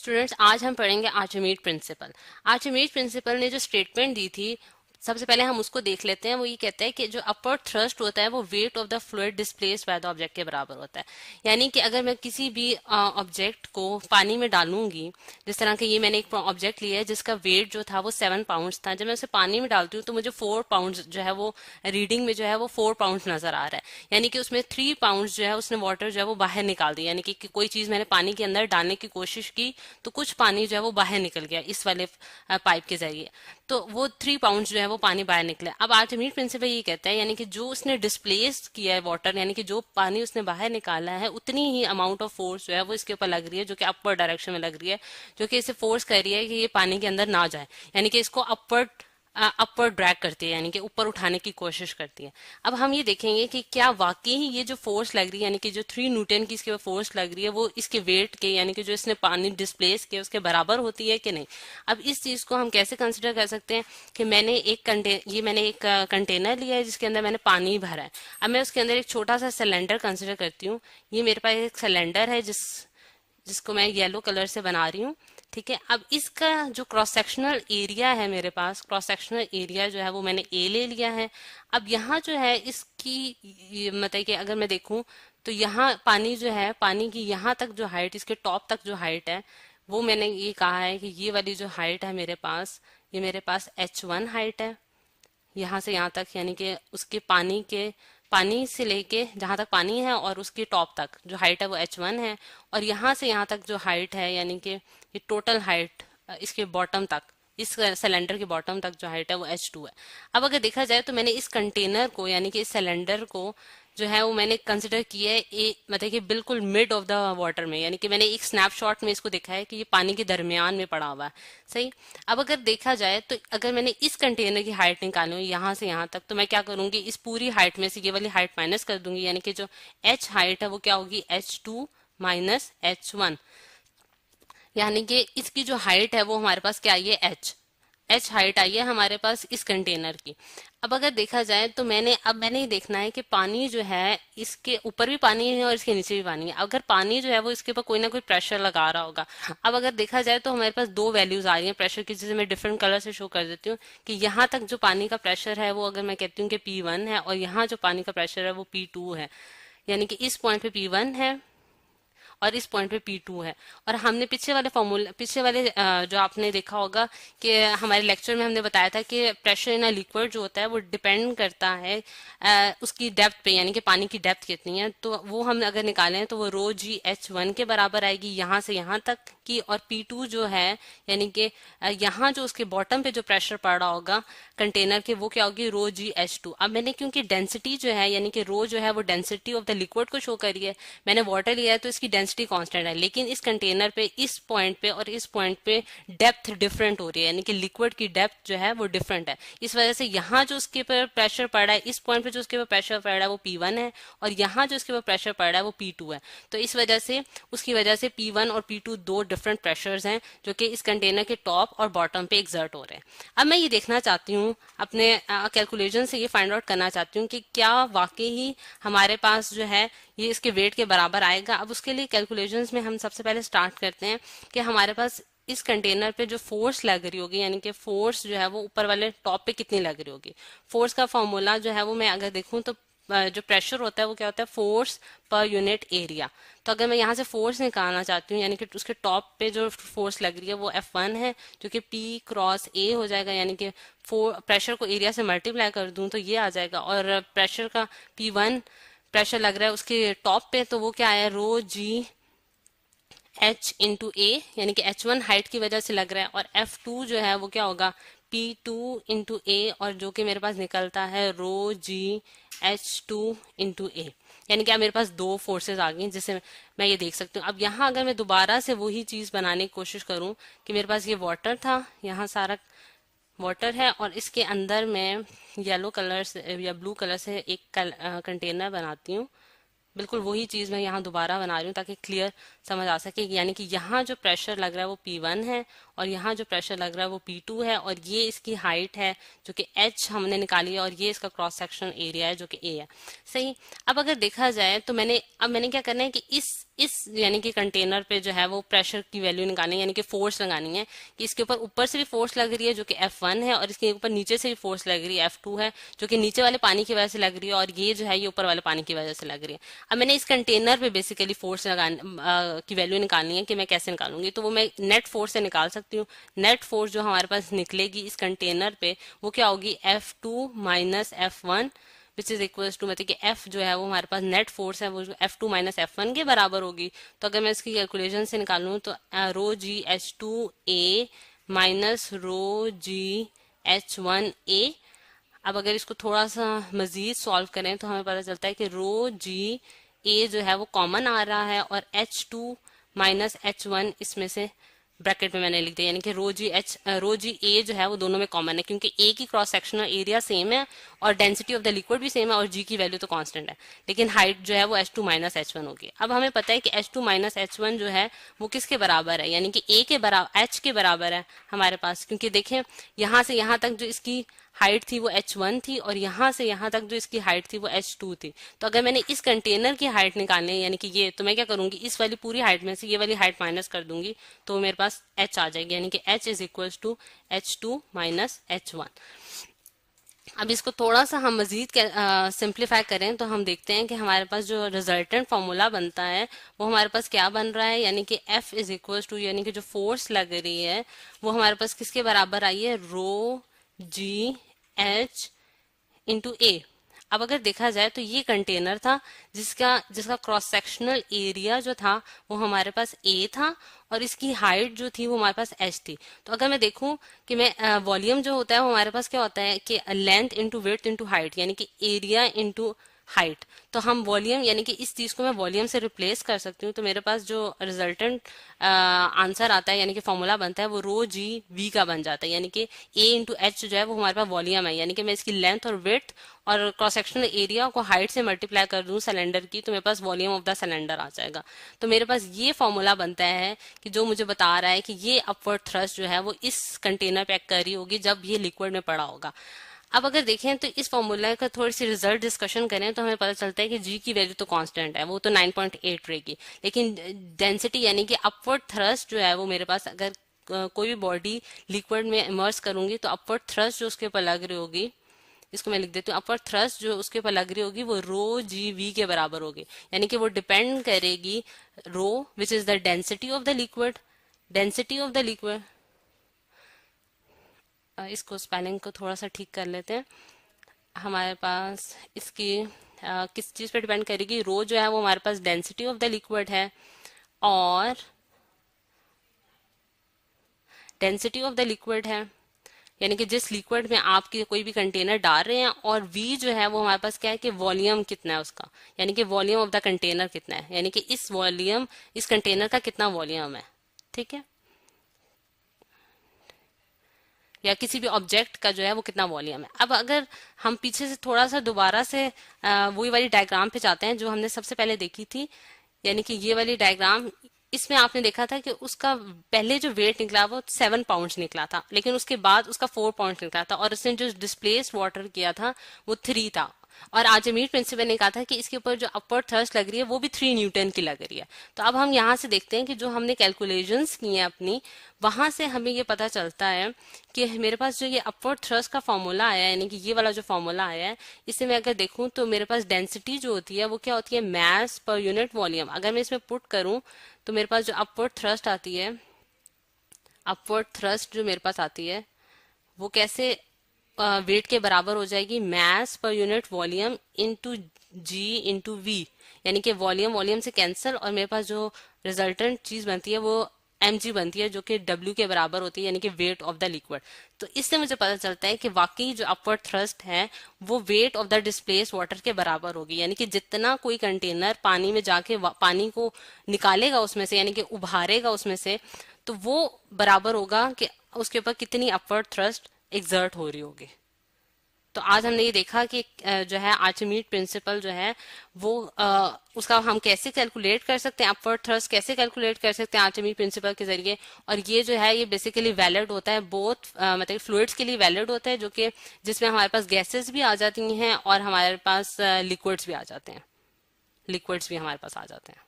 Students, आज हम पढ़ेंगे आर्चिमेड प्रिंसिपल। आर्चिमेड प्रिंसिपल ने जो स्टेटमेंट दी थी, सबसे पहले हम उसको देख लेते हैं। वो ये कहता है कि जो अपवर्ड थ्रस्ट होता है वो weight of the fluid displaced by the object के बराबर होता है। यानी कि अगर मैं किसी भी ऑब्जेक्ट को पानी में डालूंगी, जिस तरह के ये मैंने एक ऑब्जेक्ट लिया है जिसका वेट जो था वो 7 पाउंड था, जब मैं उसे पानी में डालती हूँ तो मुझे 4 पाउंड जो है वो रीडिंग में जो है वो 4 पाउंड नजर आ रहा है। यानी कि उसमें 3 पाउंड जो है उसने वाटर जो है वो बाहर निकाल दिया। यानी कि कोई चीज मैंने पानी के अंदर डालने की कोशिश की तो कुछ पानी जो है वो बाहर निकल गया इस वाले पाइप के जरिए, तो वो 3 पाउंड जो है वो पानी बाहर निकले। अब आर्चिमेड प्रिंसिपल ये कहता है यानी कि जो उसने डिस्प्लेस किया है वाटर, यानी कि जो पानी उसने बाहर निकाला है उतनी ही अमाउंट ऑफ फोर्स जो है वो इसके ऊपर लग रही है, जो कि अपवर्ड डायरेक्शन में लग रही है, जो कि इसे फोर्स कर रही है कि ये पानी के अंदर ना जाए। यानी कि इसको अपवर्ड ड्रैग करती है, यानी कि ऊपर उठाने की कोशिश करती है। अब हम ये देखेंगे कि क्या वाकई ही ये जो फोर्स लग रही है, यानी कि जो 3 न्यूटन की इसके फोर्स लग रही है, वो इसके वेट के, यानी कि जो इसने पानी डिस्प्लेस किया उसके बराबर होती है कि नहीं। अब इस चीज को हम कैसे कंसिडर कर सकते हैं कि मैंने एक कंटेनर लिया है जिसके अंदर मैंने पानी भरा है। अब मैं उसके अंदर एक छोटा सा सिलेंडर कंसिडर करती हूँ। ये मेरे पास एक सिलेंडर है जिसको मैं येलो कलर से बना रही हूँ। ठीक है, अब इसका जो क्रॉस सेक्शनल एरिया है, मेरे पास क्रॉस सेक्शनल एरिया जो है वो मैंने ए ले लिया है। अब यहाँ जो है इसकी मतलब कि अगर मैं देखूं तो यहाँ पानी जो है, पानी की यहाँ तक जो हाइट, इसके टॉप तक जो हाइट है, वो मैंने ये कहा है कि ये वाली जो हाइट है मेरे पास, ये मेरे पास H1 हाइट है यहाँ से यहाँ तक। यानी कि उसके पानी से लेके जहां तक पानी है और उसके टॉप तक जो हाइट है वो H1 है। और यहाँ से यहाँ तक जो हाइट है, यानी कि ये टोटल हाइट इसके बॉटम तक, इस सिलेंडर के बॉटम तक जो हाइट है वो H2 है। अब अगर देखा जाए तो मैंने इस कंटेनर को, यानी कि इस सिलेंडर को जो है वो मैंने कंसिडर किया है मतलब कि बिल्कुल मिड ऑफ द वाटर में। यानी कि मैंने एक स्नैपशॉट में इसको देखा है कि ये पानी के दरमियान में पड़ा हुआ है। सही। अब अगर देखा जाए तो अगर मैंने इस कंटेनर की हाइट निकाली हो यहाँ से यहाँ तक, तो मैं क्या करूंगी, इस पूरी हाइट में से ये वाली हाइट माइनस कर दूंगी। यानी कि जो H हाइट है वो क्या होगी, H2 माइनस H1। यानी कि इसकी जो हाइट है वो हमारे पास क्या आई है, एच हाइट आई है हमारे पास इस कंटेनर की। अब अगर देखा जाए तो मैंने ये देखना है कि पानी जो है, इसके ऊपर भी पानी है और इसके नीचे भी पानी है। अगर पानी जो है वो इसके ऊपर कोई ना कोई प्रेशर लगा रहा होगा। अब अगर देखा जाए तो हमारे पास दो वैल्यूज आ रही हैं प्रेशर की, जिसे मैं डिफरेंट कलर से शो कर देती हूँ कि यहाँ तक जो पानी का प्रेशर है वो अगर मैं कहती हूँ कि P1 है, और यहाँ जो पानी का प्रेशर है वो P2 है। यानी कि इस पॉइंट पे P1 है और इस पॉइंट पे P2 है। और हमने पिछले वाले जो आपने देखा होगा कि हमारे लेक्चर में हमने बताया था कि प्रेशर इन अ लिक्विड जो होता है वो डिपेंड करता है उसकी डेप्थ पे, यानी कि पानी की डेप्थ कितनी है। तो वो हम अगर निकालें तो वो ρgH1 के बराबर आएगी यहाँ से यहाँ तक की। और P2 जो है, यानी कि यहाँ जो उसके बॉटम पे जो प्रेशर पड़ रहा होगा कंटेनर के, वो क्या होगी, ρgH2। अब मैंने क्योंकि डेंसिटी जो है, यानी कि रो जो है वो डेंसिटी ऑफ द लिक्विड को शो करी है, मैंने वाटर लिया है तो इसकी डेंसिटी कांस्टेंट है। लेकिन इस कंटेनर पे इस पॉइंट पे और इस पॉइंट पे डेप्थ डिफरेंट हो रही है, यानी कि लिक्विड की डेप्थ जो है वो डिफरेंट है। इस वजह से यहाँ जो उसके ऊपर प्रेशर पड़ रहा है, इस पॉइंट पे जो उसके ऊपर प्रेशर पड़ रहा है वो P1 है, और यहाँ जो उसके ऊपर प्रेशर पड़ रहा है वो P2 है। तो इस वजह से उसकी वजह से P1 और P2 दो डिफरेंट प्रेशर्स हैं जो कि इस कंटेनर के टॉप और बॉटम पे एक्सर्ट हो रहे हैं। अब मैं ये देखना चाहती हूँ, अपने कैलकुलेशन से ये फाइंड आउट करना चाहती हूँ कि क्या वाकई ही हमारे पास जो है ये इसके वेट के बराबर आएगा। अब उसके लिए कैलकुलेशंस में हम सबसे पहले स्टार्ट करते हैं कि हमारे पास इस कंटेनर पे जो फोर्स लग रही होगी, यानी कि फोर्स जो है वो ऊपर वाले टॉप पे कितनी लग रही होगी। फोर्स का फॉर्मूला जो है वो मैं अगर देखूं तो जो प्रेशर होता है वो क्या होता है, फोर्स पर यूनिट एरिया। तो अगर मैं यहाँ से फोर्स निकालना चाहती हूँ, यानी कि उसके टॉप पे जो फोर्स लग रही है वो F1 है, जो कि P क्रॉस A हो जाएगा। यानी कि प्रेशर को एरिया से मल्टीप्लाई कर दूं तो ये आ जाएगा। और प्रेशर का P1 प्रेशर लग रहा है उसके टॉप पे, तो वो क्या है, ρgH/A, यानी कि H1 हाइट की वजह से लग रहा है। और F2 जो है वो क्या होगा, P2/A, और जो कि मेरे पास निकलता है ρgH2/A। यानी कि अब मेरे पास दो फोर्सेस आ गई जिससे मैं ये देख सकती हूँ। अब यहाँ अगर मैं दोबारा से वही चीज बनाने की कोशिश करूँ कि मेरे पास ये वाटर था, यहाँ सारा वाटर है, और इसके अंदर मैं येलो कलर से या ब्लू कलर से एक कंटेनर बनाती हूँ। बिल्कुल वही चीज मैं यहाँ दोबारा बना रही हूँ ताकि क्लियर समझ आ सके, यानी कि यहाँ जो प्रेशर लग रहा है वो P1 है और यहाँ जो प्रेशर लग रहा है वो P2 है, और ये इसकी हाइट है जो कि H हमने निकाली है, और ये इसका क्रॉस सेक्शनल एरिया है जो कि A है। सही। अब अगर देखा जाए तो मैंने क्या करना है कि इस यानी कि कंटेनर पे जो है वो प्रेशर की वैल्यू निकालनी है, यानी कि फोर्स लगानी है कि इसके ऊपर से भी फोर्स लग रही है जो कि F1 है, और इसके ऊपर नीचे से भी फोर्स लग रही है F2 है, जो कि नीचे वाले पानी की वजह से लग रही है, और ये जो है ये ऊपर वाले पानी की वजह से लग रही है। अब मैंने इस कंटेनर पे बेसिकली फोर्स की वैल्यू निकालनी है कि मैं कैसे निकालूंगी, तो वो मैं नेट फोर्स से निकाल सकती हूँ। नेट फोर्स जो हमारे पास निकलेगी इस कंटेनर पे वो क्या होगी, F2 minus F1 which is equal to, मतलब कि F जो है वो हमारे पास नेट फोर्स है वो F2 माइनस F1 के बराबर होगी। तो अगर मैं इसकी कैलकुलेशन से निकालूं तो रो जी H2A माइनस रो जी H1A। अब अगर इसको थोड़ा सा मजीद सॉल्व करें तो हमें पता चलता है कि रो जी ए जो है वो कॉमन आ रहा है, और H2 माइनस H1 इसमें से ब्रैकेट में मैंने लिख दिया, यानी कि रो जी ए जो है वो दोनों में कॉमन है, क्योंकि ए की क्रॉस सेक्शनल एरिया सेम है और डेंसिटी ऑफ द लिक्विड भी सेम है, और जी की वैल्यू तो कांस्टेंट है, लेकिन हाइट जो है वो H2 माइनस H1 होगी। अब हमें पता है कि H2 माइनस H1 जो है वो किसके बराबर है, यानी कि ए के बराबर, H के बराबर है हमारे पास, क्योंकि देखें यहाँ से यहाँ तक जो इसकी हाइट थी वो H1 थी, और यहाँ से यहाँ तक जो इसकी हाइट थी वो H2 थी। तो अगर मैंने इस कंटेनर की हाइट निकालनी है, यानी कि ये, तो मैं क्या करूंगी, इस वाली पूरी हाइट में से ये वाली हाइट माइनस कर दूंगी तो मेरे पास H आ जाएगी, यानी कि H is equal to H2 minus H1। अब इसको थोड़ा सा हम मजीद सिंप्लीफाई करें तो हम देखते हैं कि हमारे पास जो रिजल्टेंट फॉर्मूला बनता है वो हमारे पास क्या बन रहा है, यानी कि F इज इक्वल टू, यानी कि जो फोर्स लग रही है वो हमारे पास किसके बराबर आई है, रो जी एच इंटू ए। अब अगर देखा जाए तो ये कंटेनर था जिसका जिसका क्रॉस सेक्शनल एरिया जो था वो हमारे पास ए था, और इसकी हाइट जो थी वो हमारे पास एच थी। तो अगर मैं देखूं कि मैं वॉल्यूम जो होता है वो हमारे पास क्या होता है कि length into width into height, यानी कि एरिया इंटू हाइट। तो हम वॉल्यूम यानी कि इस चीज को मैं वॉल्यूम से रिप्लेस कर सकती हूँ, तो मेरे पास जो रिजल्टेंट आंसर आता है यानी कि फॉर्मूला बनता है वो रो जी वी का बन जाता है, यानी कि ए इंटू एच जो है वो हमारे पास वॉल्यूम है, यानी कि मैं इसकी लेंथ और विड्थ और क्रॉस सेक्शनल एरिया को हाइट से मल्टीप्लाई कर दूं सिलेंडर की, तो मेरे पास वॉल्यूम ऑफ द सिलेंडर आ जाएगा। तो मेरे पास ये फॉर्मूला बनता है कि जो मुझे बता रहा है कि ये अपवर्ड थ्रस्ट जो है वो इस कंटेनर पे एक्ट कर रही होगी जब ये लिक्विड में पड़ा होगा। अब अगर देखें तो इस फॉर्मूला का थोड़ी सी रिजल्ट डिस्कशन करें तो हमें पता चलता है कि जी की वैल्यू तो कांस्टेंट है, वो तो 9.8 रहेगी, लेकिन डेंसिटी यानी कि अपवर्ड थ्रस्ट जो है वो मेरे पास, अगर कोई भी बॉडी लिक्विड में इमर्स करूंगी तो अपवर्ड थ्रस्ट जो उसके ऊपर लग रही होगी, इसको मैं लिख देती हूँ, अपवर्ड थ्रस्ट जो उसके ऊपर लग रही होगी वो रो जी वी के बराबर होगी, यानी कि वो डिपेंड करेगी rho which is the density of the liquid, density of the liquid. इसको स्पेलिंग को थोड़ा सा ठीक कर लेते हैं। हमारे पास इसकी किस चीज पे डिपेंड करेगी, रो जो है वो हमारे पास डेंसिटी ऑफ द लिक्विड है, और डेंसिटी ऑफ द लिक्विड है यानी कि जिस लिक्विड में आप कोई भी कंटेनर डाल रहे हैं, और वी जो है वो हमारे पास क्या है कि वॉल्यूम कितना है उसका, यानी कि वॉल्यूम ऑफ द कंटेनर कितना है, यानी कि इस कंटेनर का कितना वॉल्यूम है। ठीक है, या किसी भी ऑब्जेक्ट का जो है वो कितना वॉल्यूम है। अब अगर हम पीछे से थोड़ा सा दोबारा से वही वाली डायग्राम पे जाते हैं जो हमने सबसे पहले देखी थी, यानी कि ये वाली डायग्राम, इसमें आपने देखा था कि उसका पहले जो वेट निकला वो 7 पाउंड निकला था, लेकिन उसके बाद उसका 4 पाउंड निकला था, और उसने जो डिस्प्लेस्ड वाटर किया था वो 3 था। और आर्चिमीड प्रिंसिपल ने कहा था कि इसके ऊपर जो अपवर्ड थ्रस्ट लग रही है वो भी 3 न्यूटन की लग रही है। तो अब हम यहाँ से देखते हैं कि जो हमने कैलकुलेशंस की हैं अपनी, वहां से हमें ये पता चलता है कि मेरे पास जो ये अपवर्ड थ्रस्ट का फॉर्मूला आया है, यानी कि ये वाला जो फॉर्मूला आया है, इसे मैं अगर देखूं तो मेरे पास डेंसिटी जो होती है वो क्या होती है, मास पर यूनिट वॉल्यूम। अगर मैं इसमें पुट करूं तो मेरे पास जो अपवर्ड थ्रस्ट आती है, अपवर्ड थ्रस्ट जो मेरे पास आती है वो कैसे वेट के बराबर हो जाएगी, mass per unit volume into g into V, यानी कि वॉल्यूम वॉल्यूम से कैंसिल, और मेरे पास जो रिजल्टेंट चीज बनती है वो mg बनती है, जो कि w के बराबर होती है, यानी कि वेट ऑफ द लिक्विड। तो इससे मुझे पता चलता है कि वाकई जो अपवर्ड थ्रस्ट है वो weight of the displace water के बराबर होगी, यानी कि जितना कोई कंटेनर पानी में जाके पानी को निकालेगा उसमें से, यानी कि उभारेगा उसमें से, तो वो बराबर होगा कि उसके ऊपर कितनी अपवर्ड थ्रस्ट एक्सर्ट हो रही होगी। तो आज हमने ये देखा कि जो है आर्चिमीड प्रिंसिपल जो है वो उसका हम कैसे कैलकुलेट कर सकते हैं, अपवर्ड थ्रस्ट कैसे कैलकुलेट कर सकते हैं आर्चिमीड प्रिंसिपल के जरिए। और ये जो है ये बेसिकली वैलिड होता है बोथ मतलब फ्लूइड्स के लिए वैलिड होता है, जो कि जिसमें हमारे पास गैसेस भी आ जाती हैं और हमारे पास लिक्विड्स भी आ जाते हैं, लिक्विड्स भी हमारे पास आ जाते हैं।